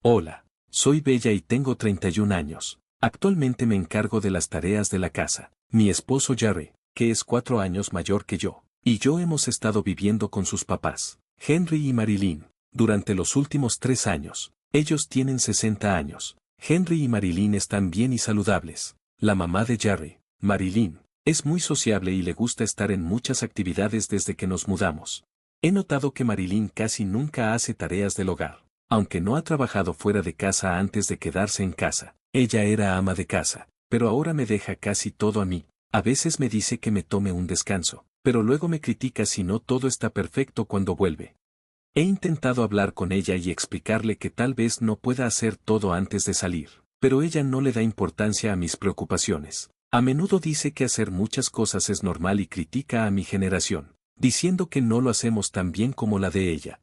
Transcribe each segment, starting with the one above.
Hola, soy Bella y tengo 31 años. Actualmente me encargo de las tareas de la casa. Mi esposo Jerry, que es 4 años mayor que yo, y yo hemos estado viviendo con sus papás, Henry y Marilyn, durante los últimos 3 años. Ellos tienen 60 años. Henry y Marilyn están bien y saludables. La mamá de Jerry, Marilyn, es muy sociable y le gusta estar en muchas actividades desde que nos mudamos. He notado que Marilyn casi nunca hace tareas del hogar. Aunque no ha trabajado fuera de casa antes de quedarse en casa, ella era ama de casa, pero ahora me deja casi todo a mí. A veces me dice que me tome un descanso, pero luego me critica si no todo está perfecto cuando vuelve. He intentado hablar con ella y explicarle que tal vez no pueda hacer todo antes de salir, pero ella no le da importancia a mis preocupaciones. A menudo dice que hacer muchas cosas es normal y critica a mi generación, diciendo que no lo hacemos tan bien como la de ella.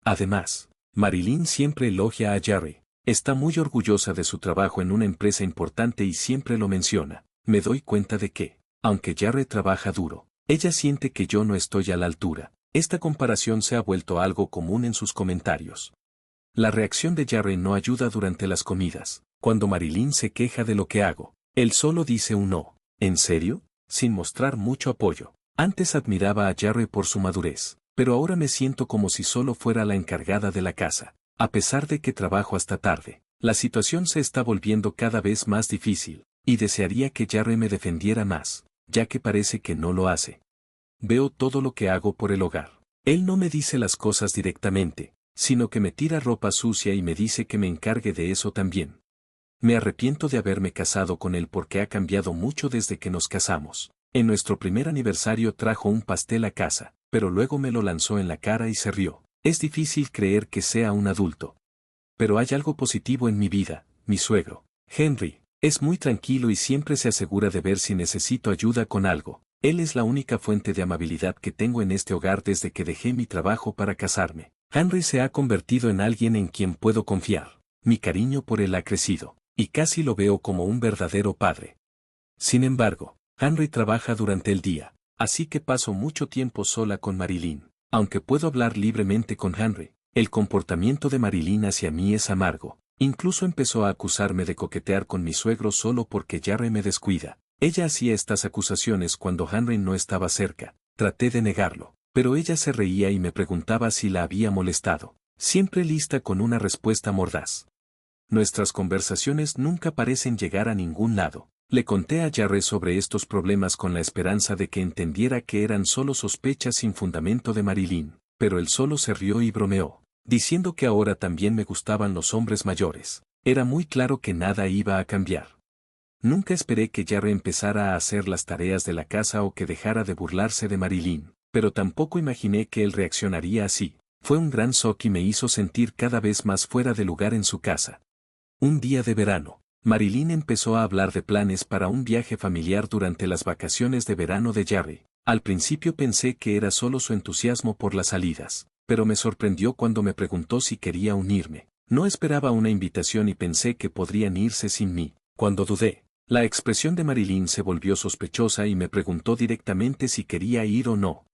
Además, Marilyn siempre elogia a Jerry. Está muy orgullosa de su trabajo en una empresa importante y siempre lo menciona. Me doy cuenta de que, aunque Jerry trabaja duro, ella siente que yo no estoy a la altura. Esta comparación se ha vuelto algo común en sus comentarios. La reacción de Jerry no ayuda durante las comidas. Cuando Marilyn se queja de lo que hago, él solo dice un no. ¿En serio? Sin mostrar mucho apoyo. Antes admiraba a Jerry por su madurez, pero ahora me siento como si solo fuera la encargada de la casa. A pesar de que trabajo hasta tarde, la situación se está volviendo cada vez más difícil, y desearía que Jerry me defendiera más, ya que parece que no lo hace. Veo todo lo que hago por el hogar. Él no me dice las cosas directamente, sino que me tira ropa sucia y me dice que me encargue de eso también. Me arrepiento de haberme casado con él porque ha cambiado mucho desde que nos casamos. En nuestro primer aniversario trajo un pastel a casa, pero luego me lo lanzó en la cara y se rió. Es difícil creer que sea un adulto. Pero hay algo positivo en mi vida. Mi suegro, Henry, es muy tranquilo y siempre se asegura de ver si necesito ayuda con algo. Él es la única fuente de amabilidad que tengo en este hogar desde que dejé mi trabajo para casarme. Henry se ha convertido en alguien en quien puedo confiar. Mi cariño por él ha crecido, y casi lo veo como un verdadero padre. Sin embargo, Henry trabaja durante el día, así que paso mucho tiempo sola con Marilyn. Aunque puedo hablar libremente con Henry, el comportamiento de Marilyn hacia mí es amargo. Incluso empezó a acusarme de coquetear con mi suegro solo porque Jerry me descuida. Ella hacía estas acusaciones cuando Henry no estaba cerca. Traté de negarlo, pero ella se reía y me preguntaba si la había molestado, siempre lista con una respuesta mordaz. Nuestras conversaciones nunca parecen llegar a ningún lado. Le conté a Jerry sobre estos problemas con la esperanza de que entendiera que eran solo sospechas sin fundamento de Marilyn, pero él solo se rió y bromeó, diciendo que ahora también me gustaban los hombres mayores. Era muy claro que nada iba a cambiar. Nunca esperé que Jerry empezara a hacer las tareas de la casa o que dejara de burlarse de Marilyn, pero tampoco imaginé que él reaccionaría así. Fue un gran shock y me hizo sentir cada vez más fuera de lugar en su casa. Un día de verano, Marilyn empezó a hablar de planes para un viaje familiar durante las vacaciones de verano de Jerry. Al principio pensé que era solo su entusiasmo por las salidas, pero me sorprendió cuando me preguntó si quería unirme. No esperaba una invitación y pensé que podrían irse sin mí. Cuando dudé, la expresión de Marilyn se volvió sospechosa y me preguntó directamente si quería ir o no.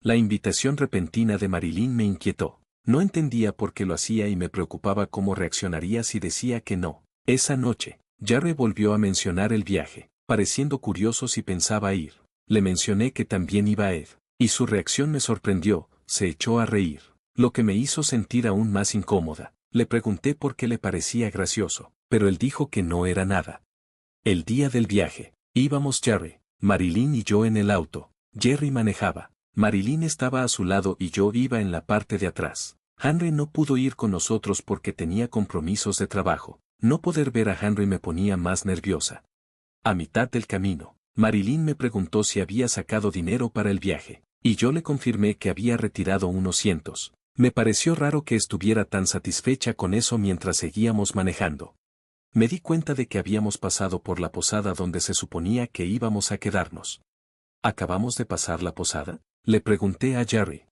La invitación repentina de Marilyn me inquietó. No entendía por qué lo hacía y me preocupaba cómo reaccionaría si decía que no. Esa noche, Jerry volvió a mencionar el viaje, pareciendo curioso si pensaba ir. Le mencioné que también iba Ed, y su reacción me sorprendió, se echó a reír, lo que me hizo sentir aún más incómoda. Le pregunté por qué le parecía gracioso, pero él dijo que no era nada. El día del viaje, íbamos Jerry, Marilyn y yo en el auto. Jerry manejaba, Marilyn estaba a su lado y yo iba en la parte de atrás. Henry no pudo ir con nosotros porque tenía compromisos de trabajo. No poder ver a Henry me ponía más nerviosa. A mitad del camino, Marilyn me preguntó si había sacado dinero para el viaje, y yo le confirmé que había retirado unos cientos. Me pareció raro que estuviera tan satisfecha con eso mientras seguíamos manejando. Me di cuenta de que habíamos pasado por la posada donde se suponía que íbamos a quedarnos. ¿Acabamos de pasar la posada?, le pregunté a Jerry.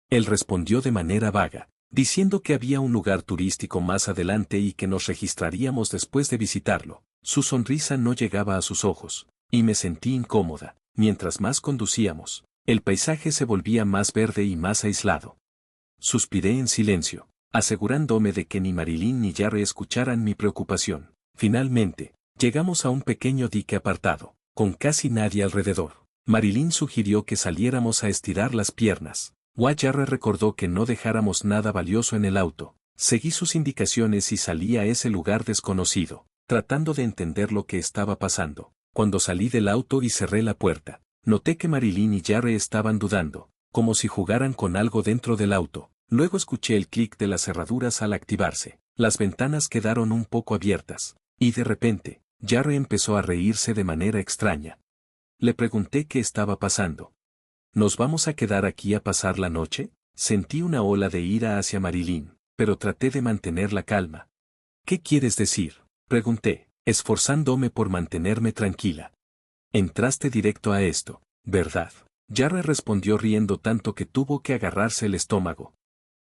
Él respondió de manera vaga, diciendo que había un lugar turístico más adelante y que nos registraríamos después de visitarlo. Su sonrisa no llegaba a sus ojos, y me sentí incómoda. Mientras más conducíamos, el paisaje se volvía más verde y más aislado. Suspiré en silencio. asegurándome de que ni Marilyn ni Jarre escucharan mi preocupación. Finalmente, llegamos a un pequeño dique apartado, con casi nadie alrededor. Marilyn sugirió que saliéramos a estirar las piernas. Jarre recordó que no dejáramos nada valioso en el auto. Seguí sus indicaciones y salí a ese lugar desconocido, tratando de entender lo que estaba pasando. Cuando salí del auto y cerré la puerta, noté que Marilyn y Jarre estaban dudando, como si jugaran con algo dentro del auto. Luego escuché el clic de las cerraduras al activarse. Las ventanas quedaron un poco abiertas, y de repente, Jarre empezó a reírse de manera extraña. Le pregunté qué estaba pasando. ¿Nos vamos a quedar aquí a pasar la noche? Sentí una ola de ira hacia Marilyn, pero traté de mantener la calma. ¿Qué quieres decir?, pregunté, esforzándome por mantenerme tranquila. Entraste directo a esto, ¿verdad? Jarre respondió riendo tanto que tuvo que agarrarse el estómago.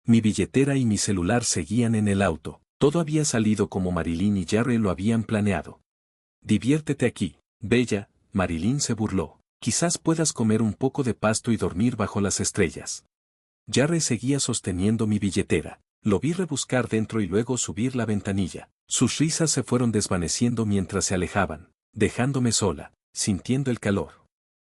Mi billetera y mi celular seguían en el auto. Todo había salido como Marilyn y Jarre lo habían planeado. Diviértete aquí, bella. Marilyn se burló. Quizás puedas comer un poco de pasto y dormir bajo las estrellas. Jarre seguía sosteniendo mi billetera. Lo vi rebuscar dentro y luego subir la ventanilla. Sus risas se fueron desvaneciendo mientras se alejaban, dejándome sola, sintiendo el calor.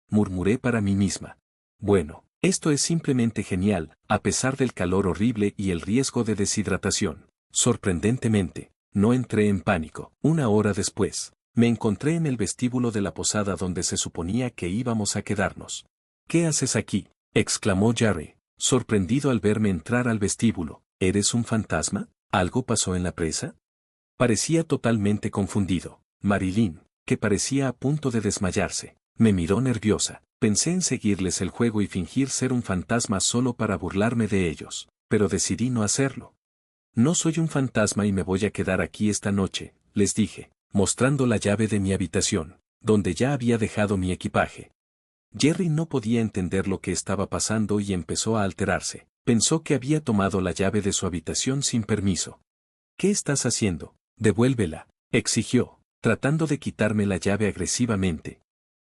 Murmuré para mí misma. Bueno, esto es simplemente genial, a pesar del calor horrible y el riesgo de deshidratación. Sorprendentemente, no entré en pánico. Una hora después, me encontré en el vestíbulo de la posada donde se suponía que íbamos a quedarnos. ¿Qué haces aquí?, exclamó Jarre, sorprendido al verme entrar al vestíbulo. ¿Eres un fantasma? ¿Algo pasó en la presa? Parecía totalmente confundido. Marilyn, que parecía a punto de desmayarse, me miró nerviosa. Pensé en seguirles el juego y fingir ser un fantasma solo para burlarme de ellos, pero decidí no hacerlo. No soy un fantasma y me voy a quedar aquí esta noche, les dije, mostrando la llave de mi habitación, donde ya había dejado mi equipaje. Jerry no podía entender lo que estaba pasando y empezó a alterarse. Pensó que había tomado la llave de su habitación sin permiso. ¿Qué estás haciendo? Devuélvela, exigió, tratando de quitarme la llave agresivamente.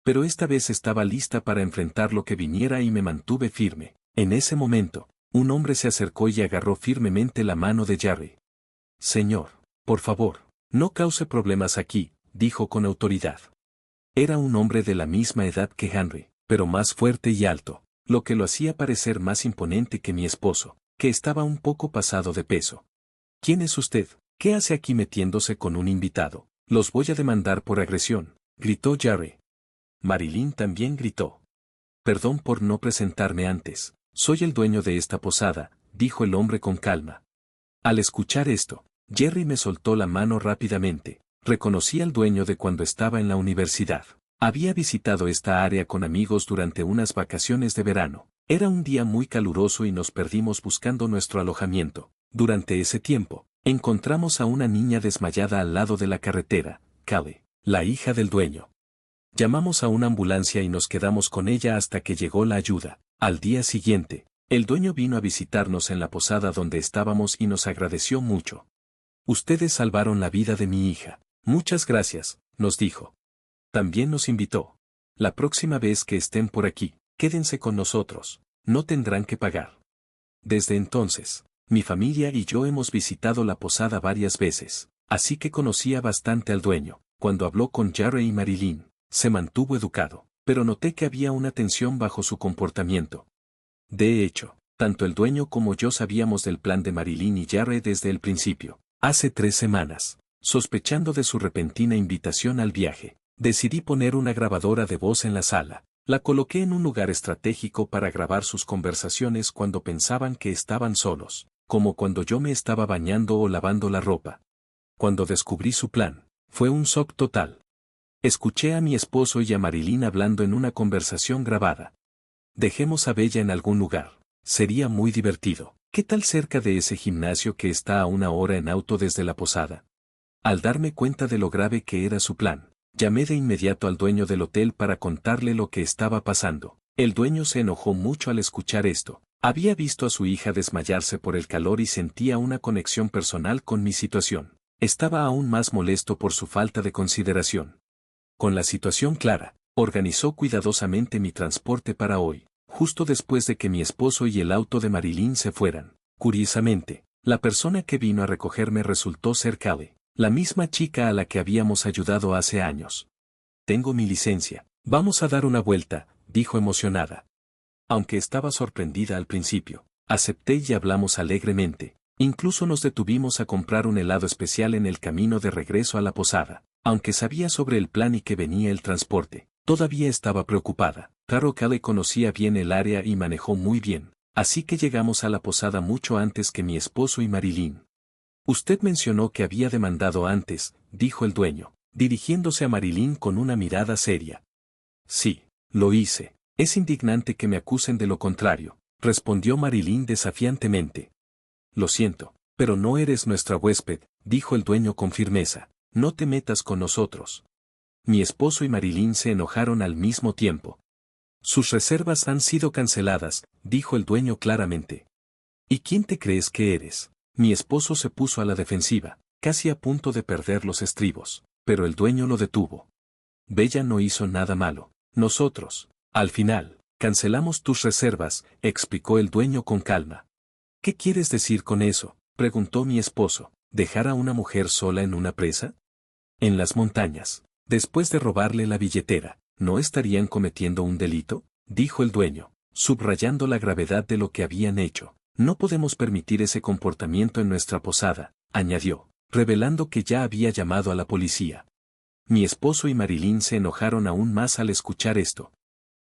Pero esta vez estaba lista para enfrentar lo que viniera y me mantuve firme. En ese momento, un hombre se acercó y agarró firmemente la mano de Jarre. Señor, por favor, no cause problemas aquí, dijo con autoridad. Era un hombre de la misma edad que Henry, pero más fuerte y alto, lo que lo hacía parecer más imponente que mi esposo, que estaba un poco pasado de peso. ¿Quién es usted? ¿Qué hace aquí metiéndose con un invitado? Los voy a demandar por agresión, gritó Jarre. Marilyn también gritó. Perdón por no presentarme antes, soy el dueño de esta posada, dijo el hombre con calma. Al escuchar esto, Jerry me soltó la mano rápidamente. Reconocí al dueño de cuando estaba en la universidad. Había visitado esta área con amigos durante unas vacaciones de verano. Era un día muy caluroso y nos perdimos buscando nuestro alojamiento. Durante ese tiempo, encontramos a una niña desmayada al lado de la carretera, Callie, la hija del dueño. Llamamos a una ambulancia y nos quedamos con ella hasta que llegó la ayuda. Al día siguiente, el dueño vino a visitarnos en la posada donde estábamos y nos agradeció mucho. Ustedes salvaron la vida de mi hija. Muchas gracias, nos dijo. También nos invitó. La próxima vez que estén por aquí, quédense con nosotros, no tendrán que pagar. Desde entonces, mi familia y yo hemos visitado la posada varias veces, así que conocía bastante al dueño. Cuando habló con Jarre y Marilyn, se mantuvo educado, pero noté que había una tensión bajo su comportamiento. De hecho, tanto el dueño como yo sabíamos del plan de Marilyn y Jarre desde el principio. Hace 3 semanas, sospechando de su repentina invitación al viaje, decidí poner una grabadora de voz en la sala. La coloqué en un lugar estratégico para grabar sus conversaciones cuando pensaban que estaban solos, como cuando yo me estaba bañando o lavando la ropa. Cuando descubrí su plan, fue un shock total. Escuché a mi esposo y a Marilyn hablando en una conversación grabada. Dejemos a Bella en algún lugar, sería muy divertido. ¿Qué tal cerca de ese gimnasio que está a 1 hora en auto desde la posada? Al darme cuenta de lo grave que era su plan, llamé de inmediato al dueño del hotel para contarle lo que estaba pasando. El dueño se enojó mucho al escuchar esto. Había visto a su hija desmayarse por el calor y sentía una conexión personal con mi situación. Estaba aún más molesto por su falta de consideración. Con la situación clara, organizó cuidadosamente mi transporte para hoy, justo después de que mi esposo y el auto de Marilyn se fueran. Curiosamente, La persona que vino a recogerme resultó ser Callie, la misma chica a la que habíamos ayudado hace años. Tengo mi licencia. Vamos a dar una vuelta, dijo emocionada. Aunque estaba sorprendida al principio, acepté y hablamos alegremente. Incluso nos detuvimos a comprar un helado especial en el camino de regreso a la posada. Aunque sabía sobre el plan y que venía el transporte, todavía estaba preocupada. Claro, Callie conocía bien el área y manejó muy bien, así que llegamos a la posada mucho antes que mi esposo y Marilyn. Usted mencionó que había demandado antes, dijo el dueño, dirigiéndose a Marilyn con una mirada seria. Sí, lo hice. Es indignante que me acusen de lo contrario, respondió Marilyn desafiantemente. Lo siento, pero no eres nuestra huésped, dijo el dueño con firmeza. No te metas con nosotros. Mi esposo y Marilyn se enojaron al mismo tiempo. Sus reservas han sido canceladas, dijo el dueño claramente. ¿Y quién te crees que eres? Mi esposo se puso a la defensiva, casi a punto de perder los estribos, pero el dueño lo detuvo. Bella no hizo nada malo. Nosotros, al final, cancelamos tus reservas, explicó el dueño con calma. ¿Qué quieres decir con eso?, preguntó mi esposo. ¿Dejar a una mujer sola en una presa? En las montañas, después de robarle la billetera, ¿no estarían cometiendo un delito?, dijo el dueño, subrayando la gravedad de lo que habían hecho. No podemos permitir ese comportamiento en nuestra posada, añadió, revelando que ya había llamado a la policía. Mi esposo y Marilyn se enojaron aún más al escuchar esto.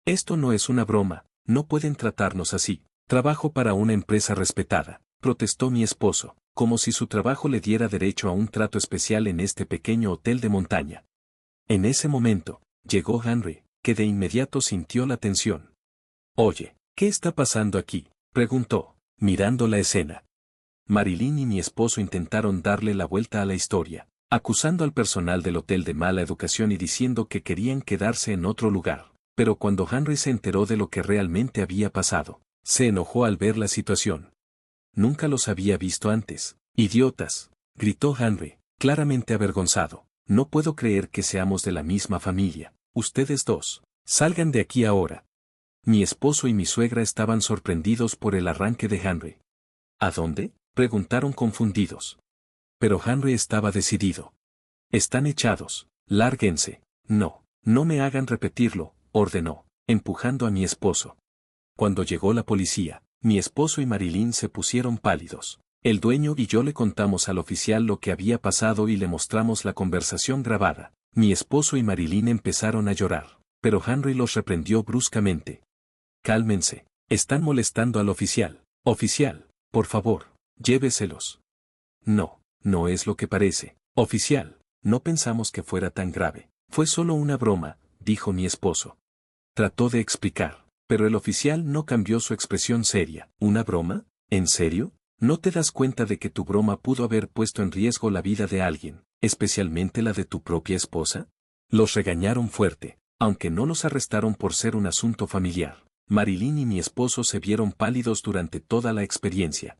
Esto no es una broma, no pueden tratarnos así. Trabajo para una empresa respetada, protestó mi esposo, como si su trabajo le diera derecho a un trato especial en este pequeño hotel de montaña. En ese momento, llegó Henry, que de inmediato sintió la tensión. Oye, ¿qué está pasando aquí?, preguntó, mirando la escena. Marilyn y mi esposo intentaron darle la vuelta a la historia, acusando al personal del hotel de mala educación y diciendo que querían quedarse en otro lugar. Pero cuando Henry se enteró de lo que realmente había pasado, se enojó al ver la situación. Nunca los había visto antes. Idiotas, gritó Henry, claramente avergonzado. No puedo creer que seamos de la misma familia. Ustedes dos, salgan de aquí ahora. Mi esposo y mi suegra estaban sorprendidos por el arranque de Henry. ¿A dónde?, preguntaron confundidos. Pero Henry estaba decidido. Están echados, lárguense. No, no me hagan repetirlo, ordenó, empujando a mi esposo. Cuando llegó la policía, mi esposo y Marilyn se pusieron pálidos. El dueño y yo le contamos al oficial lo que había pasado y le mostramos la conversación grabada. Mi esposo y Marilyn empezaron a llorar, pero Henry los reprendió bruscamente. Cálmense, están molestando al oficial. Oficial, por favor, lléveselos. No, no es lo que parece. Oficial, no pensamos que fuera tan grave. Fue solo una broma, dijo mi esposo. Trató de explicar, pero el oficial no cambió su expresión seria. ¿Una broma? ¿En serio? ¿No te das cuenta de que tu broma pudo haber puesto en riesgo la vida de alguien, especialmente la de tu propia esposa? Los regañaron fuerte, aunque no los arrestaron por ser un asunto familiar. Marilyn y mi esposo se vieron pálidos durante toda la experiencia.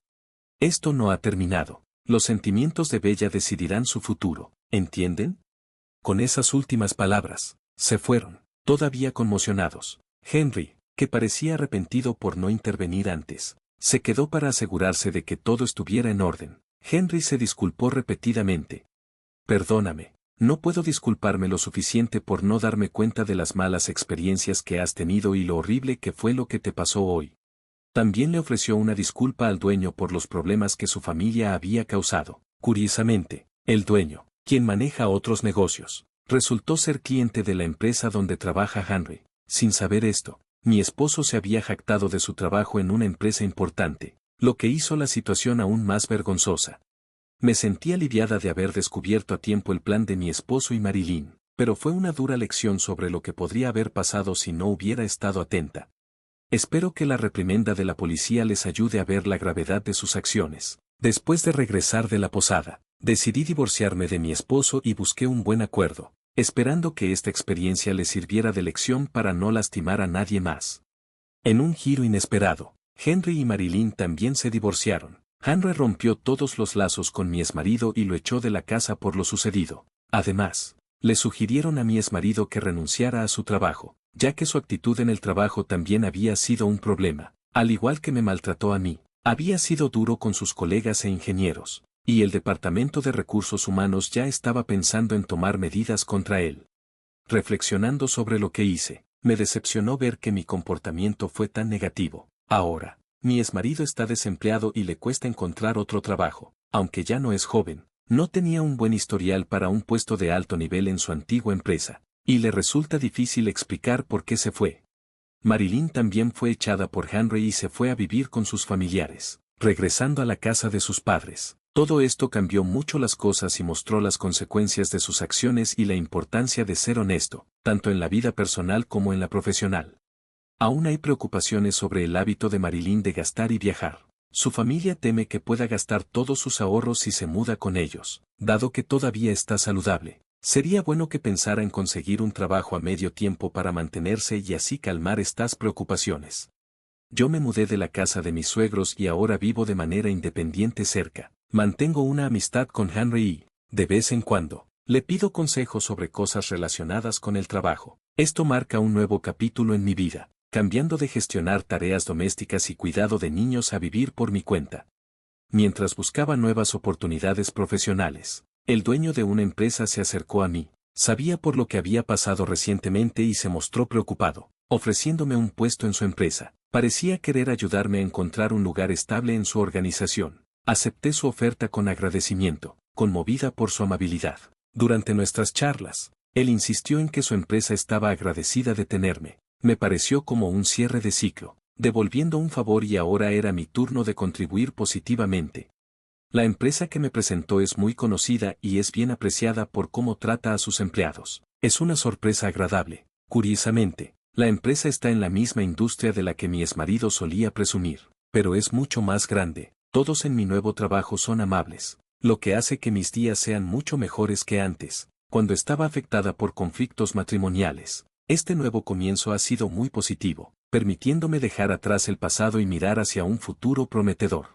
Esto no ha terminado. Los sentimientos de Bella decidirán su futuro, ¿entienden? Con esas últimas palabras, se fueron, todavía conmocionados. Henry, que parecía arrepentido por no intervenir antes, se quedó para asegurarse de que todo estuviera en orden. Henry se disculpó repetidamente. Perdóname, no puedo disculparme lo suficiente por no darme cuenta de las malas experiencias que has tenido y lo horrible que fue lo que te pasó hoy. También le ofreció una disculpa al dueño por los problemas que su familia había causado. Curiosamente, el dueño, quien maneja otros negocios, resultó ser cliente de la empresa donde trabaja Henry. Sin saber esto, mi esposo se había jactado de su trabajo en una empresa importante, lo que hizo la situación aún más vergonzosa. Me sentí aliviada de haber descubierto a tiempo el plan de mi esposo y Marilyn, pero fue una dura lección sobre lo que podría haber pasado si no hubiera estado atenta. Espero que la reprimenda de la policía les ayude a ver la gravedad de sus acciones. Después de regresar de la posada, decidí divorciarme de mi esposo y busqué un buen acuerdo, esperando que esta experiencia les sirviera de lección para no lastimar a nadie más. En un giro inesperado, Henry y Marilyn también se divorciaron. Henry rompió todos los lazos con mi exmarido y lo echó de la casa por lo sucedido. Además, le sugirieron a mi exmarido que renunciara a su trabajo, ya que su actitud en el trabajo también había sido un problema, al igual que me maltrató a mí. Había sido duro con sus colegas e ingenieros, y el Departamento de Recursos Humanos ya estaba pensando en tomar medidas contra él. Reflexionando sobre lo que hice, me decepcionó ver que mi comportamiento fue tan negativo. Ahora, mi exmarido está desempleado y le cuesta encontrar otro trabajo, aunque ya no es joven. No tenía un buen historial para un puesto de alto nivel en su antigua empresa, y le resulta difícil explicar por qué se fue. Marilyn también fue echada por Henry y se fue a vivir con sus familiares, regresando a la casa de sus padres. Todo esto cambió mucho las cosas y mostró las consecuencias de sus acciones y la importancia de ser honesto, tanto en la vida personal como en la profesional. Aún hay preocupaciones sobre el hábito de Marilyn de gastar y viajar. Su familia teme que pueda gastar todos sus ahorros si se muda con ellos, dado que todavía está saludable. Sería bueno que pensara en conseguir un trabajo a medio tiempo para mantenerse y así calmar estas preocupaciones. Yo me mudé de la casa de mis suegros y ahora vivo de manera independiente cerca. Mantengo una amistad con Henry y, de vez en cuando, le pido consejos sobre cosas relacionadas con el trabajo. Esto marca un nuevo capítulo en mi vida, cambiando de gestionar tareas domésticas y cuidado de niños a vivir por mi cuenta. Mientras buscaba nuevas oportunidades profesionales, el dueño de una empresa se acercó a mí. Sabía por lo que había pasado recientemente y se mostró preocupado, ofreciéndome un puesto en su empresa. Parecía querer ayudarme a encontrar un lugar estable en su organización. Acepté su oferta con agradecimiento, conmovida por su amabilidad. Durante nuestras charlas, él insistió en que su empresa estaba agradecida de tenerme. Me pareció como un cierre de ciclo, devolviendo un favor y ahora era mi turno de contribuir positivamente. La empresa que me presentó es muy conocida y es bien apreciada por cómo trata a sus empleados. Es una sorpresa agradable. Curiosamente, la empresa está en la misma industria de la que mi exmarido solía presumir, pero es mucho más grande. Todos en mi nuevo trabajo son amables, lo que hace que mis días sean mucho mejores que antes, cuando estaba afectada por conflictos matrimoniales. Este nuevo comienzo ha sido muy positivo, permitiéndome dejar atrás el pasado y mirar hacia un futuro prometedor.